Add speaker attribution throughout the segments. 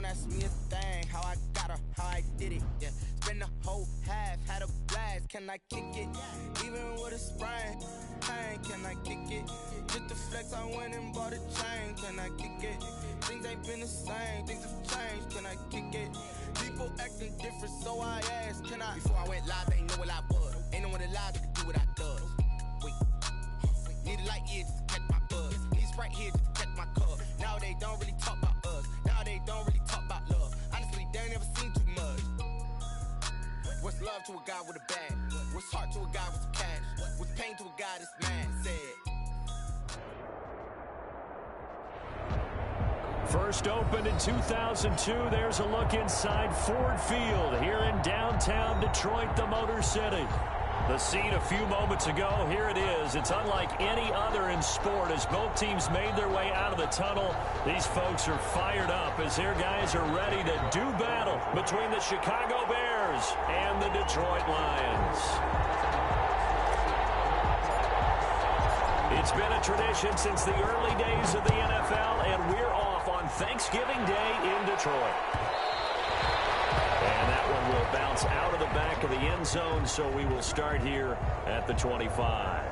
Speaker 1: ask me a thing, how I got her, how I did it, yeah. Spend the whole half, had a blast, can I kick it? Even with a sprain, pain, can I kick it? Just the flex, I went and bought a chain, can I kick it? Things ain't been the same, things have changed, can I kick it? People acting different, so I asked, can I? Before I went live, they know what I was. Ain't no one alive that can do what I does. Wait, need a light year just to catch my buzz. Need Sprite here just to catch my cup. Now they don't really talk about us. Now they don't really talk about love. Honestly, they ain't never seen too much. What's love to a guy with a bag? What's heart to a guy with some cash? What's pain to a guy that's mad? Said.
Speaker 2: First opened in 2002. There's a look inside Ford Field here in downtown Detroit, the Motor City. The scene a few moments ago, here it is. It's unlike any other in sport as both teams made their way out of the tunnel. These folks are fired up as their guys are ready to do battle between the Chicago Bears and the Detroit Lions. It's been a tradition since the early days of the NFL, and we're off on Thanksgiving Day in Detroit. And that one will bounce out of the back of the end zone, so we will start here at the 25.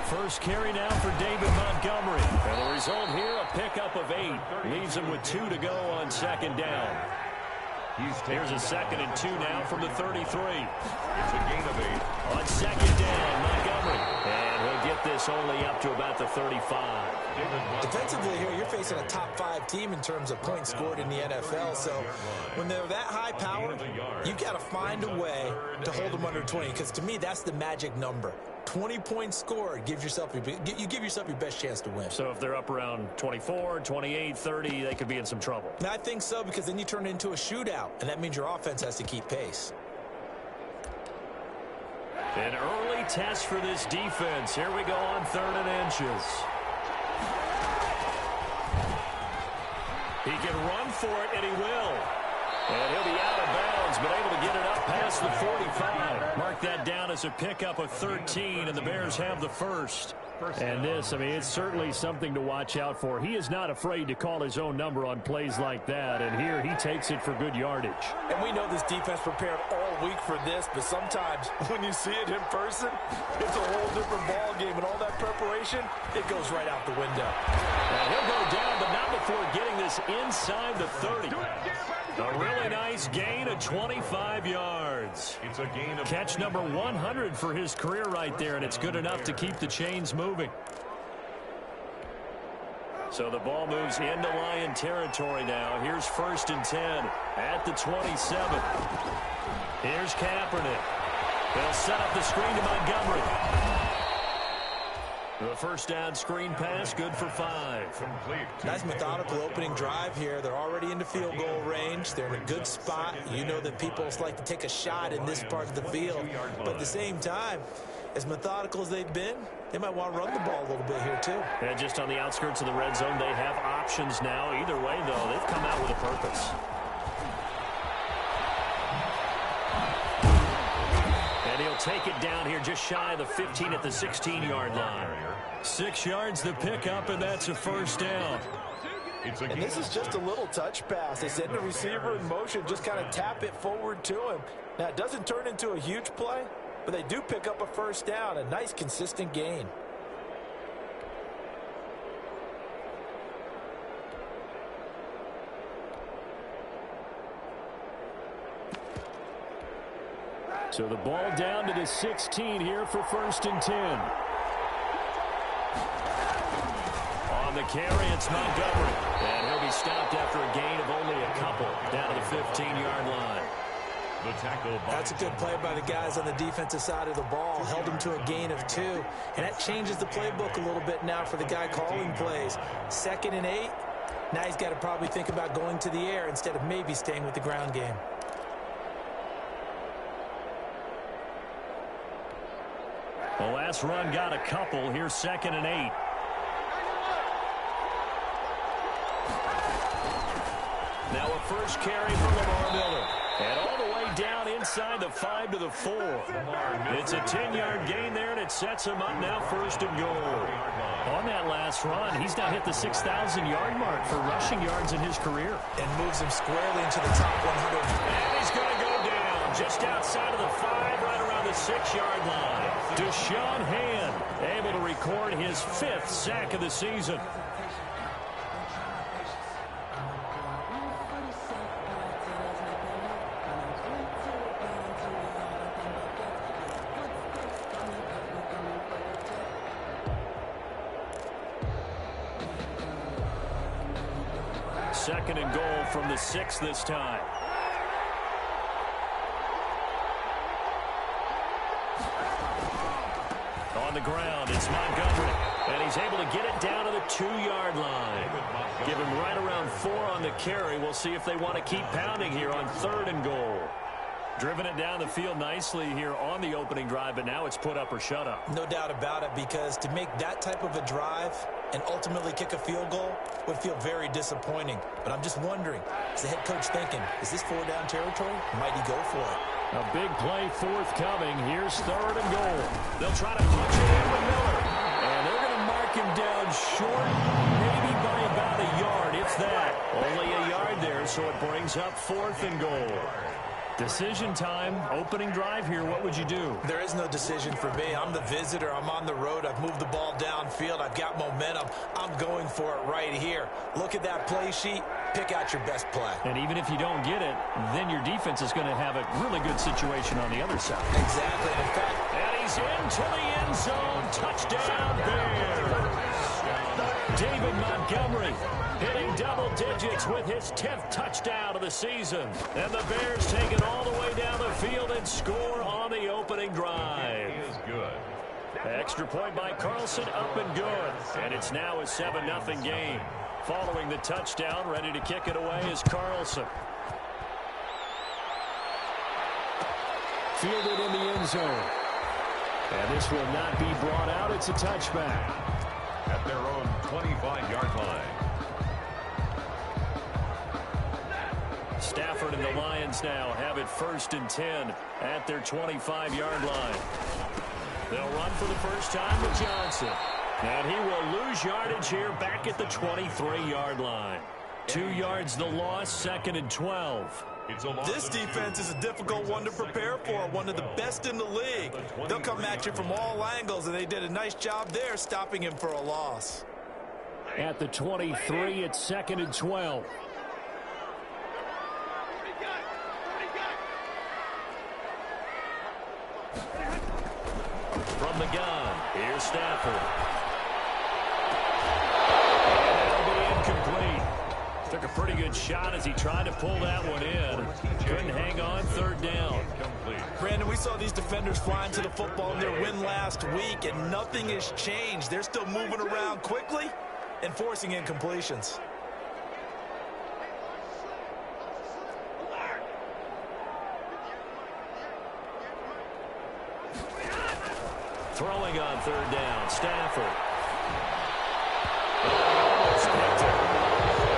Speaker 2: First carry now for David Montgomery. And the result here, a pickup of 8. Leaves him with 2 to go on second down. Here's a 2nd and 2 now from the 33. It's
Speaker 3: a gain of 8.
Speaker 2: On second down, Montgomery. And he'll get this only up to about the 35.
Speaker 4: Defensively here, you're facing a top 5 team in terms of points scored in the NFL. So when they're that high powered, you've got to find a way to hold them under 20. Because to me, that's the magic number. 20 points scored, you give yourself your best chance to win.
Speaker 2: So if they're up around 24, 28, 30, they could be in some trouble.
Speaker 4: And I think so, because then you turn it into a shootout, and that means your offense has to keep pace.
Speaker 2: An early test for this defense. Here we go on 3rd and inches. He can run for it, and he will. And he'll be out of bounds, but able to get it up past the 45. Mark that down as a pickup of 13, and the Bears have the first. And this, I mean, it's certainly something to watch out for. He is not afraid to call his own number on plays like that, and here he takes it for good yardage.
Speaker 5: And we know this defense prepared all week for this, but sometimes when you see it in person, it's a whole different ball game, and all that preparation, it goes right out the window.
Speaker 2: And he'll go down, but not before getting this inside the 30. A really nice gain of 25 yards.
Speaker 3: It's a gain of
Speaker 2: catch number 100 for his career right there, and it's good enough to keep the chains moving. So the ball moves into Lion territory now. Here's 1st and 10 at the 27. Here's Kaepernick. They'll set up the screen to Montgomery. The first down screen pass, good for 5.
Speaker 3: Complete.
Speaker 4: Nice methodical opening drive here. They're already into field goal range. They're in a good spot. You know that people like to take a shot in this part of the field. But at the same time, as methodical as they've been, they might want to run the ball a little bit here too.
Speaker 2: And just on the outskirts of the red zone, they have options now. Either way, though, they've come out with a purpose. And he'll take it down here just shy of the 15 at the 16-yard line. 6 yards the pickup, and that's a first down.
Speaker 5: And this is just a little touch pass. They send the receiver in motion, just kind of tap it forward to him. Now, it doesn't turn into a huge play, but they do pick up a first down, a nice, consistent gain.
Speaker 2: So the ball down to the 16 here for 1st and 10. On the carry, it's Montgomery. And he'll be stopped after a gain of only a couple down to the 15-yard line.
Speaker 3: The tackle.
Speaker 4: That's a good play by the guys on the defensive side of the ball. Held him to a gain of 2. And that changes the playbook a little bit now for the guy calling plays. 2nd and 8. Now he's got to probably think about going to the air instead of maybe staying with the ground game.
Speaker 2: The last run got a couple. Here's 2nd and 8. Now a first carry for Lamar Miller. And all the way down inside the 5 to the 4. It's a 10-yard gain there, and it sets him up now 1st and goal. On that last run, he's now hit the 6,000-yard mark for rushing yards in his career.
Speaker 4: And moves him squarely into the top 100.
Speaker 2: And he's going to go down just outside of the 5, right around the 6-yard line. Deshaun Hand able to record his 5th sack of the season. Second and goal from the 6 this time. On the ground, it's Montgomery. And he's able to get it down to the 2-yard line. Give him right around 4 on the carry. We'll see if they want to keep pounding here on 3rd and goal. Driven it down the field nicely here on the opening drive, but now it's put up or shut up.
Speaker 4: No doubt about it, because to make that type of a drive and ultimately kick a field goal would feel very disappointing. But I'm just wondering, is the head coach thinking, is this 4-down territory? Might he go for it?
Speaker 2: A big play forthcoming. Here's 3rd and goal. They'll try to punch it in with Miller. And they're going to mark him down short, maybe by about a yard, if that. Only a yard there, so it brings up 4th and goal. Decision time, opening drive here. What would you do?
Speaker 4: There is no decision for me. I'm the visitor. I'm on the road. I've moved the ball downfield. I've got momentum. I'm going for it right here. Look at that play sheet. Pick out your best play.
Speaker 2: And even if you don't get it, then your defense is going to have a really good situation on the other side.
Speaker 4: Exactly. In fact,
Speaker 2: and he's into the end zone. Touchdown, Bears. David Montgomery hitting double digits with his 10th touchdown of the season. And the Bears take it all the way down the field and score on the opening drive.
Speaker 3: He is good.
Speaker 2: Extra point by Carlson, up and good. And it's now a 7-0 game. Following the touchdown, ready to kick it away is Carlson. Fielded in the end zone. And this will not be brought out. It's a touchback.
Speaker 3: At their own 25-yard line.
Speaker 2: Stafford and the Lions now have it 1st and 10 at their 25-yard line. They'll run for the first time with Johnson. And he will lose yardage here back at the 23-yard line. 2 yards the loss, 2nd and 12.
Speaker 4: This defense is a difficult one to prepare for, one of the best in the league. They'll come at you from all angles, and they did a nice job there stopping him for a loss.
Speaker 2: At the 23, it's 2nd and 12. From the gun, here's Stafford. Incomplete. Took a pretty good shot as he tried to pull that one in. Couldn't hang on, 3rd down.
Speaker 4: Brandon, we saw these defenders flying to the football in their win last week, and nothing has changed. They're still moving around quickly and forcing incompletions.
Speaker 2: Throwing on 3rd down, Stafford.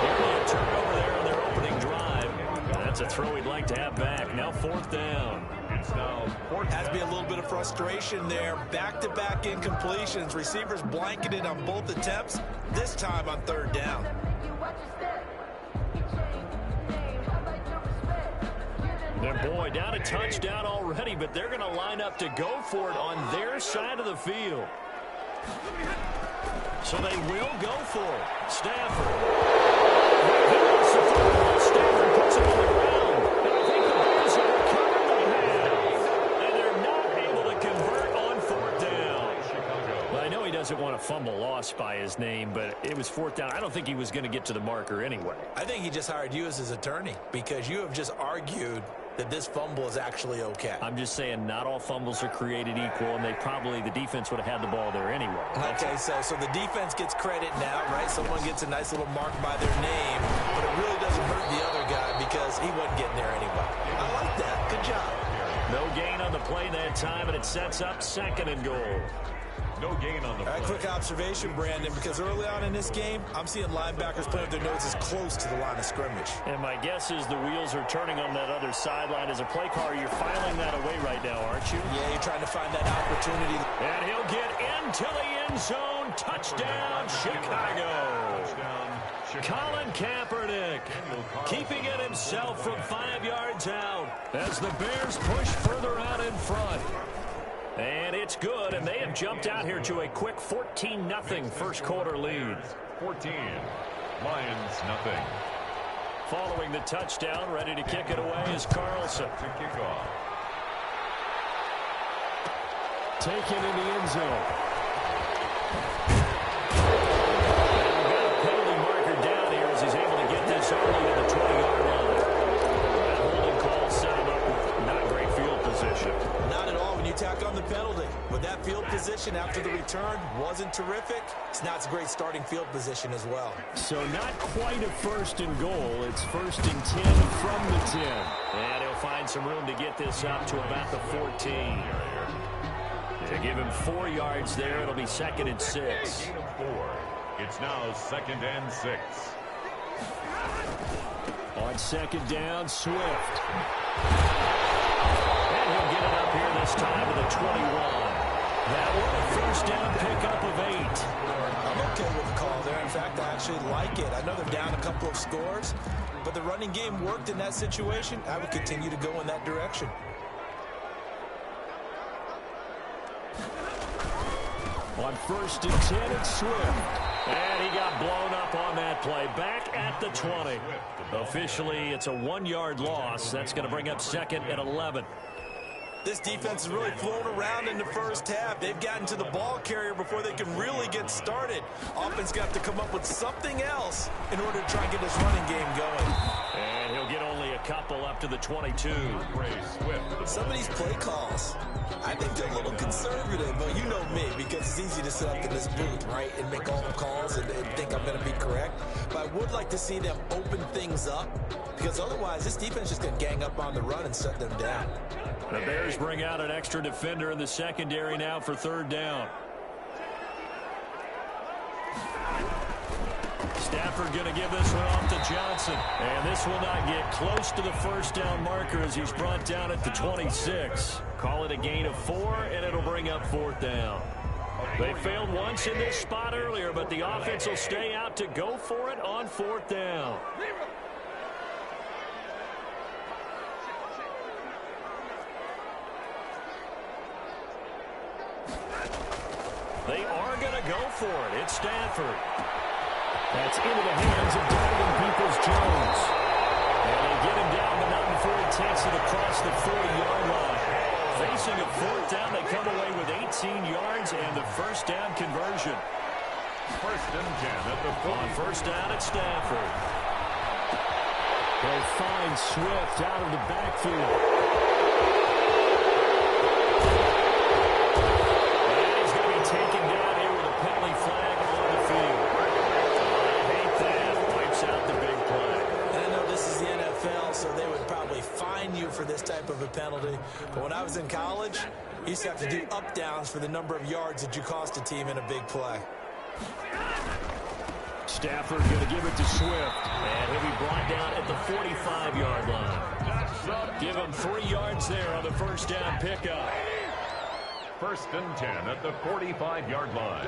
Speaker 2: Nearly a turnover there on their opening drive. That's a throw he'd like to have back. Now 4th down.
Speaker 3: It's now 4th
Speaker 4: Has to be a little bit of frustration there. Back-to-back incompletions. Receivers blanketed on both attempts, this time on 3rd down.
Speaker 2: And boy, down a touchdown already, but they're going to line up to go for it on their side of the field. So they will go for it. Stafford. Stafford puts it on the ground. And I think the Bears have recovered the half. And they're not able to convert on 4th down. Well, I know he doesn't want a fumble lost by his name, but it was 4th down. I don't think he was going to get to the marker anyway.
Speaker 4: I think he just hired you as his attorney because you have just argued that this fumble is actually okay.
Speaker 2: I'm just saying not all fumbles are created equal, and the defense would have had the ball there anyway.
Speaker 4: Okay, so the defense gets credit now, right? Someone gets a nice little mark by their name, but it really doesn't hurt the other guy because he wasn't getting there anyway. I like that. Good job.
Speaker 2: No gain on the play that time, and it sets up 2nd and goal.
Speaker 3: No gain on the play.
Speaker 4: Quick observation, Brandon, because early on in this game, I'm seeing linebackers playing with their noses close to the line of scrimmage.
Speaker 2: And my guess is the wheels are turning on that other sideline. As a play caller, you're filing that away right now, aren't you?
Speaker 4: Yeah, you're trying to find that opportunity.
Speaker 2: And he'll get into the end zone. Touchdown, Chicago. Colin Kaepernick keeping it himself from 5 yards out as the Bears push further out in front. And it's good, and they have jumped out here to a quick 14-0 first quarter lead.
Speaker 3: 14, Lions nothing.
Speaker 2: Following the touchdown, ready to kick it away is Carlson.
Speaker 3: To kick off.
Speaker 2: Taken in the end zone. We've got a penalty marker down here as he's able to get this early to the 20-yard line. That holding call set him up with not great field position.
Speaker 4: Not at all when you tack on the penalty. But that field position after the return wasn't terrific. Now it's a great starting field position as well.
Speaker 2: So not quite a 1st and goal. It's 1st and 10 from the 10. And he'll find some room to get this up to about the 14. To give him 4 yards there, it'll be 2nd and 6.
Speaker 3: Gain of 4. It's now 2nd and 6.
Speaker 2: On 2nd down, Swift. And he'll get it up here this time to the 21. That one a 1st down pickup of 8.
Speaker 4: I'm okay with the call there. In fact, I actually like it. I know they're down a couple of scores, but the running game worked in that situation. I would continue to go in that direction.
Speaker 2: On 1st and 10, it's Swift. And he got blown up on that play. Back at the 20. Officially, it's a 1-yard loss. That's going to bring up 2nd and 11.
Speaker 4: This defense has really flown around in the first half. They've gotten to the ball carrier before they can really get started. Offense got to come up with something else in order to try and get this running game going.
Speaker 2: And he'll get only a couple up to the 22.
Speaker 4: Some of these play calls, I think they're a little conservative, but you know me, because it's easy to sit up in this booth, right, and make all the calls and think I'm going to be correct. But I would like to see them open things up, because otherwise this defense is just going to gang up on the run and shut them down.
Speaker 2: The Bears bring out an extra defender in the secondary now for 3rd down. Stafford going to give this one off to Johnson. And this will not get close to the 1st down marker as he's brought down at the 26. Call it a gain of 4, and it'll bring up 4th down. They failed once in this spot earlier, but the offense will stay out to go for it on 4th down. They are going to go for it. It's Stafford. That's into the hands of Donovan Peoples-Jones. And they get him down, but not before he takes it across the 40-yard line. Facing a 4th down, they come away with 18 yards and the 1st down conversion.
Speaker 3: 1st and 10 at the 40.
Speaker 2: On 1st down, it's Stafford. They'll find Swift out of the backfield. Taken down here with a penalty flag on the field. I hate that. Wipes out the big play.
Speaker 4: And I know this is the NFL, so they would probably fine you for this type of a penalty. But when I was in college, you used to have to do up-downs for the number of yards that you cost a team in a big play.
Speaker 2: Stafford going to give it to Swift. And he'll be brought down at the 45-yard line. Give him 3 yards there on the 1st down pickup.
Speaker 3: 1st and 10 at the 45-yard line.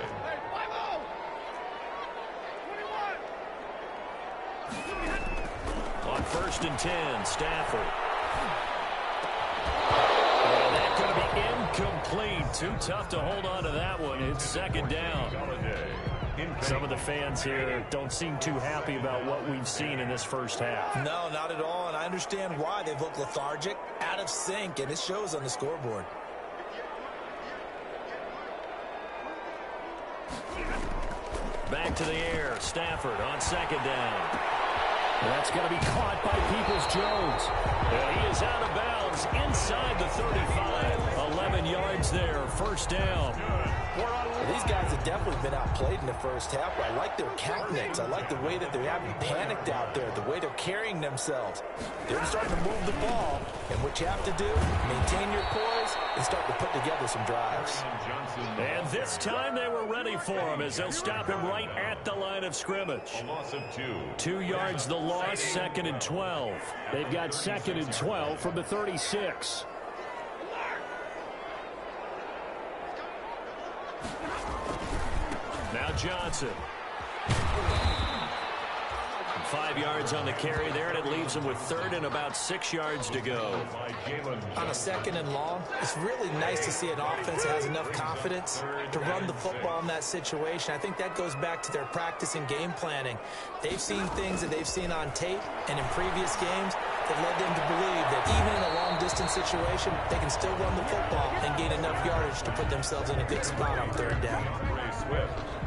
Speaker 2: On 1st and 10, Stafford. And that's going to be incomplete. Too tough to hold on to that one. It's 2nd down. Some of the fans here don't seem too happy about what we've seen in this first half.
Speaker 4: No, not at all, and I understand why. They've looked lethargic, out of sync, and it shows on the scoreboard.
Speaker 2: Back to the air. Stafford on 2nd down. That's going to be caught by Peoples-Jones. He is out of bounds inside the 35. 11 yards there. 1st down.
Speaker 3: For a
Speaker 5: These guys have definitely been outplayed in the first half, but I like their tactics. I like the way that they haven't panicked out there, the way they're carrying themselves. They're starting to move the ball, and what you have to do, maintain your poise and start to put together some drives.
Speaker 2: And this time they were ready for him as they'll stop him right at the line of scrimmage.
Speaker 3: A loss of 2.
Speaker 2: 2 yards the loss, 2nd and 12. They've got 2nd and 12 from the 36. Now Johnson. 5 yards on the carry there, and it leaves him with 3rd and about 6 yards to go.
Speaker 5: On a 2nd and long, it's really nice to see an offense that has enough confidence to run the football in that situation. I think that goes back to their practice and game planning. They've seen things that they've seen on tape and in previous games that led them to believe that even in a long-distance situation, they can still run the football and gain enough yardage to put themselves in a good spot on 3rd down.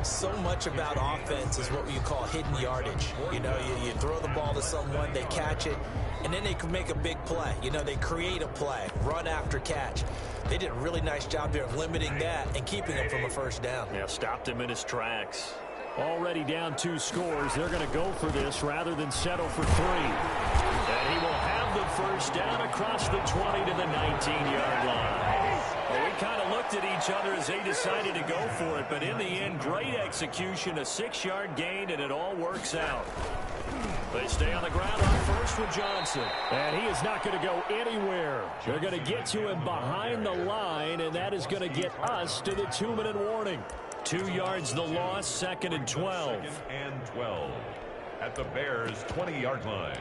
Speaker 5: So much about offense is what you call hidden yardage. You know, you throw the ball to someone, they catch it, and then they can make a big play. You know, they create a play, run after catch. They did a really nice job there of limiting that and keeping him from a 1st down.
Speaker 2: Yeah, stopped him in his tracks. Already down 2 scores. They're going to go for this rather than settle for 3. And he will have the 1st down across the 20 to the 19-yard line. Well, we kind of looked at each other as they decided to go for it, but in the end, great execution, a 6-yard gain, and it all works out. They stay on the ground on 1st with Johnson. And he is not going to go anywhere. They're going to get to him behind the line, and that is going to get us to the 2-minute warning. 2 yards the loss, 2nd and 12.
Speaker 3: 2nd and 12 at the Bears' 20-yard line.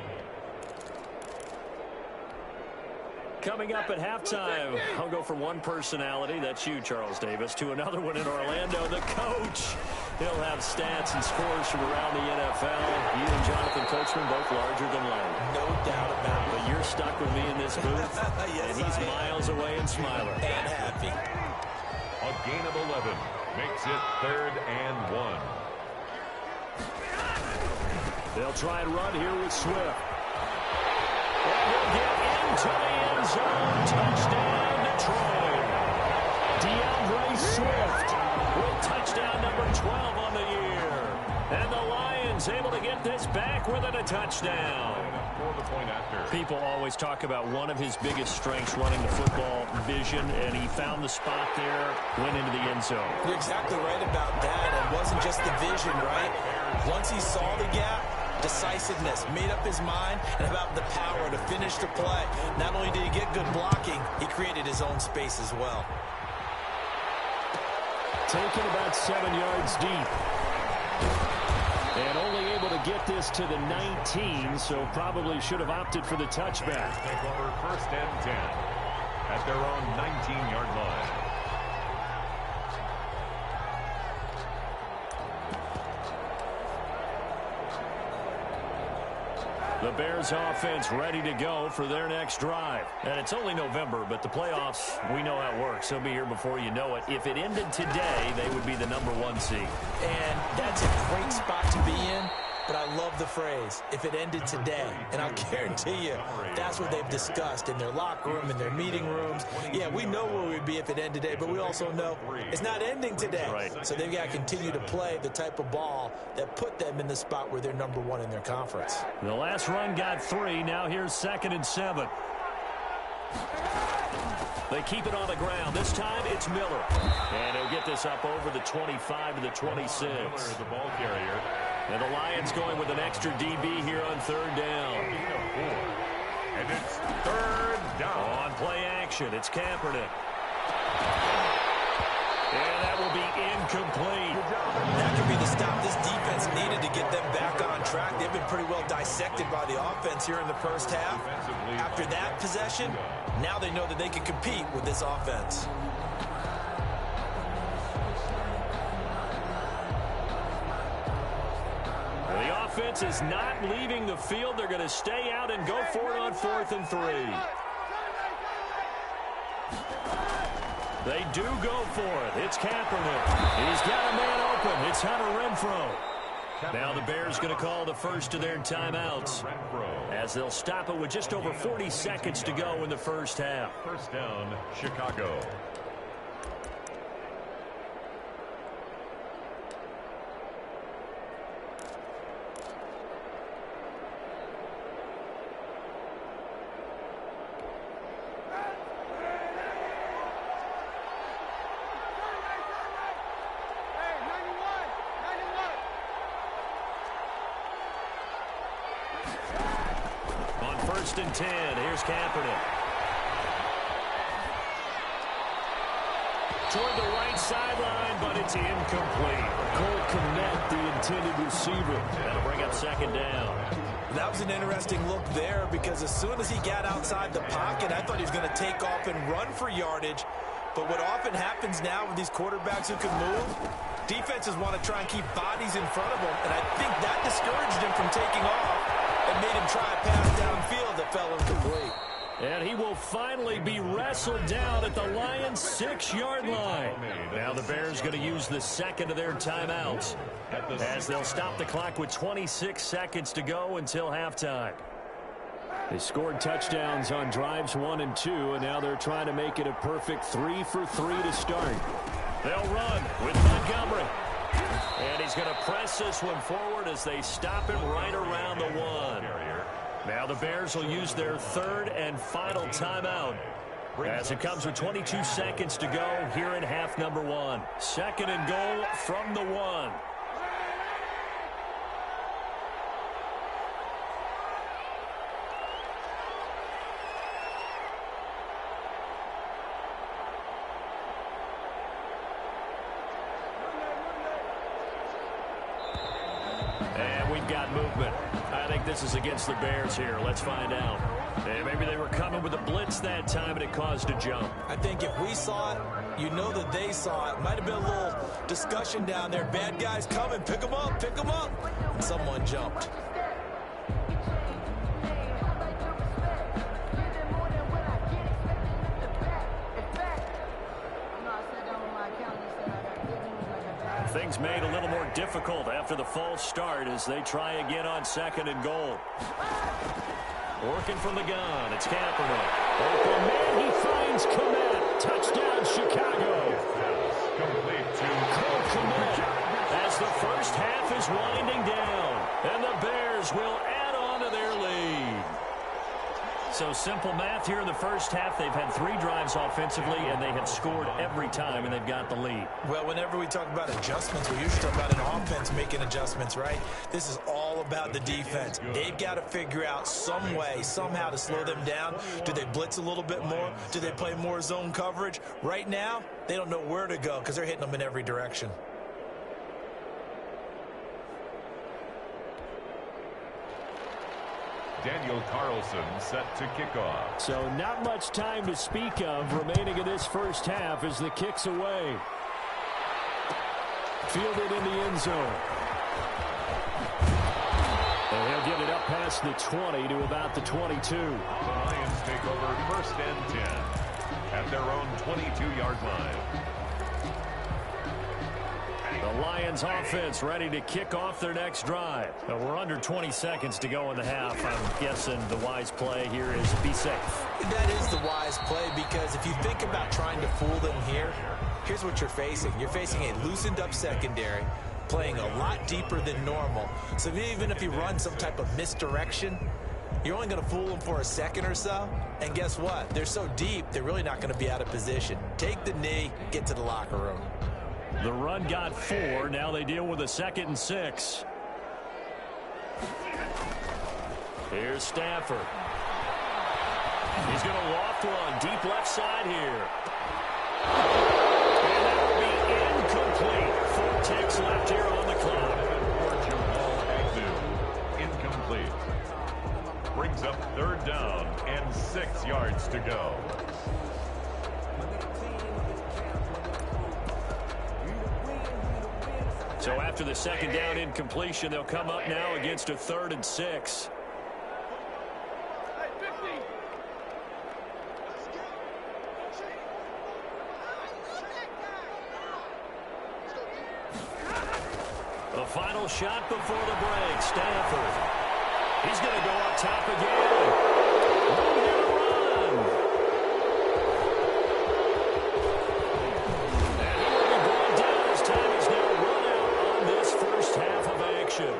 Speaker 2: Coming up at halftime, I'll go from one personality, that's you, Charles Davis, to another one in Orlando, the coach. He'll have stats and scores from around the NFL. You and Jonathan Coachman both larger than life.
Speaker 5: No doubt about it.
Speaker 2: But you're stuck with me in this booth,
Speaker 5: yes,
Speaker 2: and he's miles away and smiling.
Speaker 5: And happy.
Speaker 3: A gain of 11 makes it 3rd and 1.
Speaker 2: They'll try and run here with Swift. And they'll get into the end zone. Touchdown, Detroit. DeAndre Swift with touchdown number 12 on the year. And the Lions able to get this back within a touchdown. People always talk about one of his biggest strengths running the football, vision, and he found the spot there, went into the end zone.
Speaker 5: You're exactly right about that. It wasn't just the vision, right? Once he saw the gap, decisiveness, made up his mind, and about the power to finish the play. Not only did he get good blocking, he created his own space as well.
Speaker 2: Taken about 7 yards deep. And only able to get this to the 19, so probably should have opted for the touchback.
Speaker 3: Take over 1st and 10 at their own 19-yard line.
Speaker 2: The Bears offense ready to go for their next drive. And it's only November, but the playoffs, we know how it works. They'll be here before you know it. If it ended today, they would be the number 1 seed.
Speaker 5: And that's a great spot to be in. But I love the phrase, if it ended today. And I'll guarantee you, that's what they've discussed in their locker room, in their meeting rooms. Yeah, we know where we'd be if it ended today, but we also know it's not ending today.
Speaker 2: Right.
Speaker 5: So they've got to continue to play the type of ball that put them in the spot where they're number 1 in their conference.
Speaker 2: The last run got 3. Now here's 2nd and 7. They keep it on the ground. This time it's Miller. And he'll get this up over the 25 to the 26.
Speaker 3: Miller, the ball carrier.
Speaker 2: And the Lions going with an extra DB here on 3rd down.
Speaker 3: And it's 3rd down.
Speaker 2: On play action, it's Kaepernick. And that will be incomplete.
Speaker 5: That could be the stop this defense needed to get them back on track. They've been pretty well dissected by the offense here in the first half. After that possession, now they know that they can compete with this offense.
Speaker 2: The offense is not leaving the field. They're going to stay out and go for it on 4th and 3. They do go for it. It's Kaepernick. He's got a man open. It's Hunter Renfrow. Now the Bears going to call the first of their timeouts as they'll stop it with just over 40 seconds to go in the first half.
Speaker 3: 1st down, Chicago.
Speaker 2: 1st and 10. Here's Kaepernick. Toward the right sideline, but it's incomplete.
Speaker 6: Cole Kmet, the intended receiver.
Speaker 2: That'll bring up 2nd down.
Speaker 4: That was an interesting look there because as soon as he got outside the pocket, I thought he was going to take off and run for yardage. But what often happens now with these quarterbacks who can move, defenses want to try and keep bodies in front of them, and I think that discouraged him from taking off and made him try a pass downfield that fell incomplete.
Speaker 2: And he will finally be wrestled down at the Lions' 6-yard line. Now the Bears going to use the 2nd of their timeouts as they'll stop the clock with 26 seconds to go until halftime.
Speaker 6: They scored touchdowns on drives 1 and 2, and now they're trying to make it a perfect 3 for 3 to start.
Speaker 2: They'll run with Montgomery. And he's going to press this one forward as they stop him right around the 1. Now the Bears will use their 3rd and final timeout as it comes with 22 seconds to go here in half number 1. 2nd and goal from the 1. And we've got movement. I think this is against the Bears here. Let's find out. And maybe they were coming with a blitz that time and it caused a jump.
Speaker 4: I think if we saw it, you know that they saw it. Might have been a little discussion down there. Bad guys coming. Pick them up. Pick them up. And someone jumped.
Speaker 2: Things made a little more difficult after the false start as they try again on 2nd and goal. Working from the gun, it's Kaepernick.
Speaker 6: Open man, he finds Kmet. Touchdown, Chicago.
Speaker 3: Complete to
Speaker 6: Cole Kmet.
Speaker 2: As the first half is winding down, and the Bears will add on to their lead. So simple math here in the first half. They've had 3 drives offensively, and they have scored every time, and they've got the lead.
Speaker 4: Well, whenever we talk about adjustments, we usually talk about an offense making adjustments, right? This is all about the defense. They've got to figure out some way, somehow to slow them down. Do they blitz a little bit more? Do they play more zone coverage? Right now, they don't know where to go because they're hitting them in every direction.
Speaker 3: Daniel Carlson set to kick off.
Speaker 6: So not much time to speak of remaining in this first half as the kick's away. Fielded in the end zone. And he'll get it up past the 20 to about the 22.
Speaker 3: The Lions take over 1st and 10 at their own 22-yard line.
Speaker 2: The Lions offense ready to kick off their next drive. We're under 20 seconds to go in the half. I'm guessing the wise play here is be safe.
Speaker 4: That is the wise play because if you think about trying to fool them here, here's what you're facing. You're facing a loosened up secondary, playing a lot deeper than normal. So even if you run some type of misdirection, you're only going to fool them for a second or so. And guess what? They're so deep, they're really not going to be out of position. Take the knee, get to the locker room.
Speaker 2: The run got 4. Now they deal with a 2nd and 6. Here's Stafford. He's going to loft one deep left side here. And that will be incomplete. 4 ticks left here on the clock.
Speaker 3: Incomplete. Brings up 3rd down and 6 yards to go.
Speaker 2: So after the 2nd down incompletion, they'll come up now against a 3rd and 6. The final shot before the break, Stafford. He's going to go up top again. Room here to run. And he will be brought down as time is now run out on this first half of action.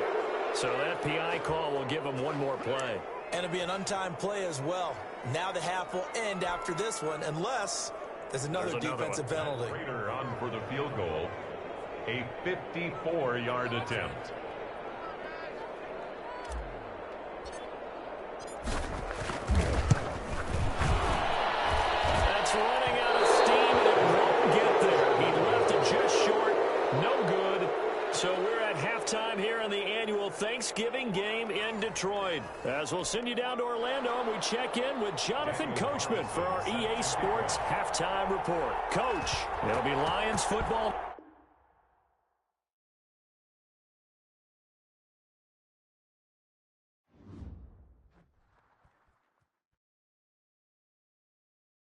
Speaker 2: So that PI call will give him one more play.
Speaker 4: And it'll be an untimed play as well. Now the half will end after this one unless there's another defensive penalty.
Speaker 3: Raider on for the field goal. A 54-yard attempt.
Speaker 2: Detroit. As we'll send you down to Orlando, and we check in with Jonathan Coachman for our EA Sports Halftime Report. Coach, it'll be Lions football.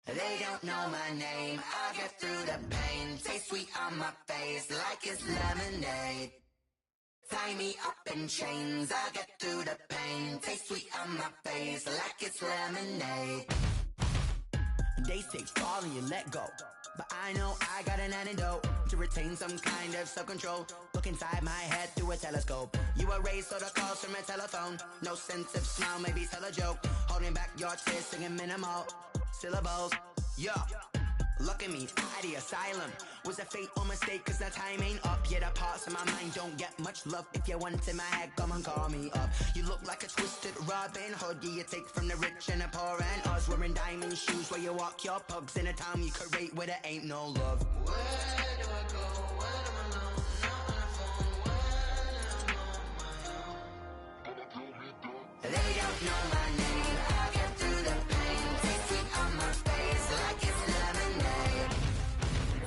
Speaker 7: They don't know my name, I get through the pain. Taste sweet on my face like it's lemonade. Tie me up in chains, I get through the pain. Taste sweet on my face like it's lemonade. They say fall and you let go, but I know I got an antidote to retain some kind of self-control. Look inside my head through a telescope. You erase all the calls from a telephone. No sense of smile, maybe tell a joke. Holding back your tears, singing minimal syllables. Yeah, look at me, out the asylum. Was a fate or mistake, cause the time ain't up. Yet the parts of my mind don't get much love. If you want in my head, come and call me up. You look like a twisted Robin Hood. Yeah, you take from the rich and the poor and us. Wearing diamond shoes where you walk your pugs. In a town you create where there ain't no love. Where do I go? When I'm alone? Not on the phone. When I'm on my own. They don't know my name. I get through the pain. Taste sweet on my face like it's lemonade.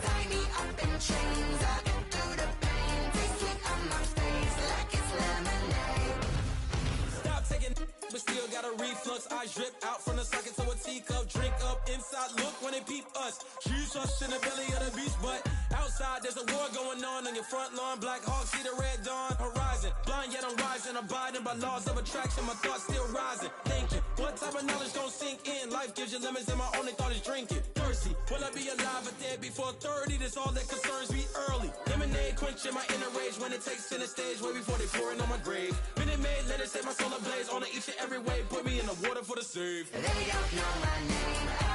Speaker 7: Tie me up in chains. I get through the pain. Taste sweet on my face like it's lemonade.
Speaker 8: Stop taking, but still got a reflux. Eyes drip out from the socket to a teacup. Drink up inside, look when they peep us. Huge us in the belly of the beast, but outside there's a war going on your front lawn. Black Hawk, see the red dawn horizon. Blind yet I'm rising, abiding by laws of attraction. My thoughts still rising. Thinking, what type of knowledge gon' sink in? Life gives you lemons and my only thought is drinking. Thirsty, will I be alive or dead before 30? That's all that concerns me early. Lemonade quenching my inner rage when it takes center stage way before they pour it on my grave. Minute Maid, let it set my soul ablaze on each and every way. Put me in the water for the save.
Speaker 7: They don't know my name.